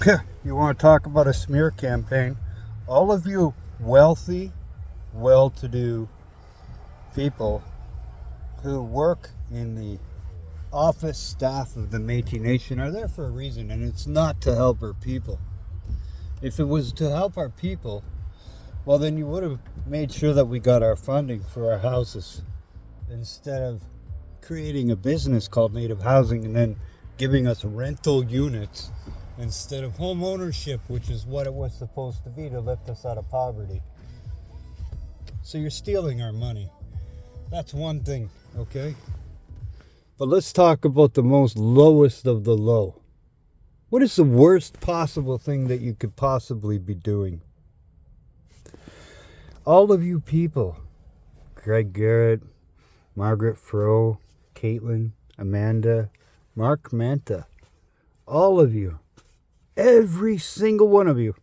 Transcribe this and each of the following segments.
You want to talk about a smear campaign? All of you wealthy, well-to-do people who work in the office staff of the Métis Nation are there for a reason, and it's not to help our people. If it was to help our people, well, then you would have made sure that we got our funding for our houses instead of creating a business called Native Housing and then giving us rental units instead of home ownership, which is what it was supposed to be to lift us out of poverty. So you're stealing our money. That's one thing, okay? But let's talk about the most lowest of the low. What is the worst possible thing that you could possibly be doing? All of you people, Greg Garrett, Margaret Fro, Caitlin, Amanda, Mark Manta, all of you, every single one of you,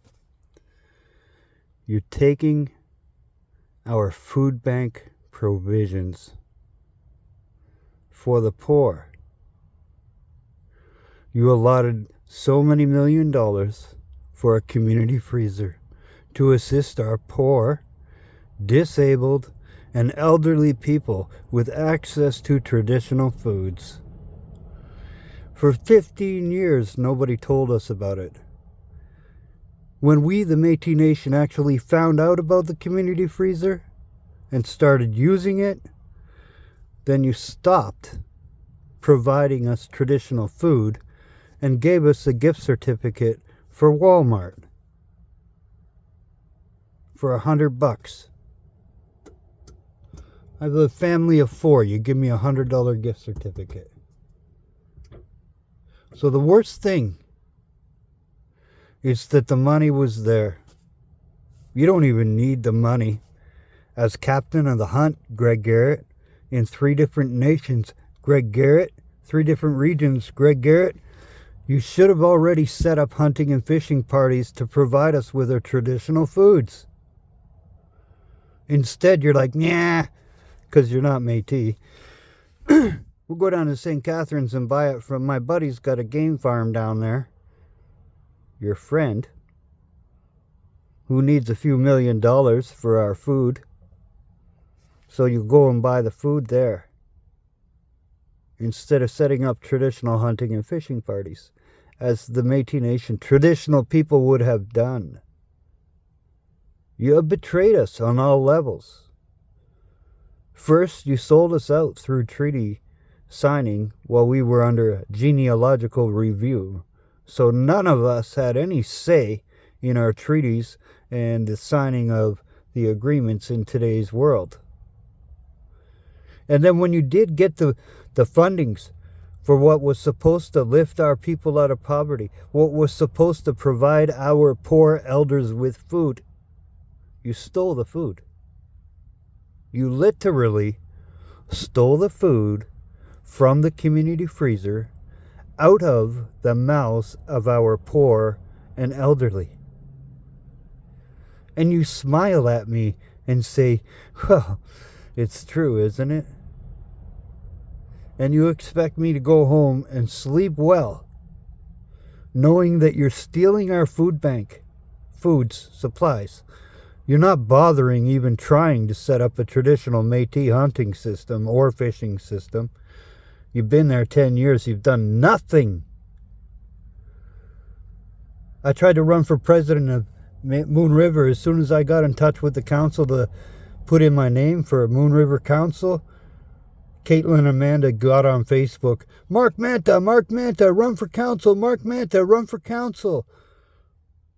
you're taking our food bank provisions for the poor. You allotted so many $1 million for a community freezer to assist our poor, disabled, and elderly people with access to traditional foods. For 15 years, nobody told us about it. When we, the Métis Nation, actually found out about the community freezer and started using it, then you stopped providing us traditional food and gave us a gift certificate for Walmart for $100. I have a family of 4. You give me a $100 gift certificate. So the worst thing is that the money was there. You don't even need the money. As captain of the hunt, Greg Garrett, in 3 different nations, Greg Garrett, 3 different regions, Greg Garrett, you should have already set up hunting and fishing parties to provide us with our traditional foods. Instead, you're like, nah, because you're not Métis. We'll go down to St. Catharines and buy it from my buddy's got a game farm down there. Your friend, who needs a few $1 million for our food. So you go and buy the food there, instead of setting up traditional hunting and fishing parties, as the Métis Nation traditional people would have done. You have betrayed us on all levels. First, you sold us out through treaty signing while we were under genealogical review. So none of us had any say in our treaties and the signing of the agreements in today's world. And then when you did get the fundings for what was supposed to lift our people out of poverty, what was supposed to provide our poor elders with food, you stole the food. You literally stole the food from the community freezer out of the mouths of our poor and elderly. And you smile at me and say, well, it's true, isn't it? And you expect me to go home and sleep well, knowing that you're stealing our food bank, foods, supplies. You're not bothering even trying to set up a traditional Métis hunting system or fishing system. You've been there 10 years. You've done nothing. I tried to run for president of Moon River as soon as I got in touch with the council to put in my name for Moon River Council. Caitlin and Amanda got on Facebook. Mark Manta, run for council. Mark Manta, run for council.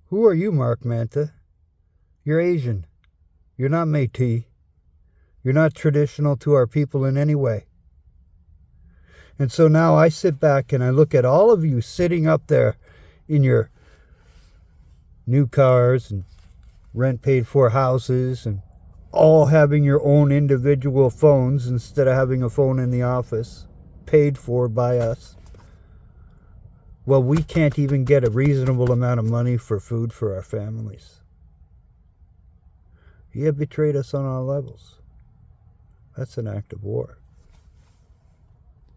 Who are you, Mark Manta? You're Asian. You're not Métis. You're not traditional to our people in any way. And so now I sit back and I look at all of you sitting up there in your new cars and rent paid for houses and all having your own individual phones instead of having a phone in the office paid for by us. Well, we can't even get a reasonable amount of money for food for our families. You have betrayed us on all levels. That's an act of war.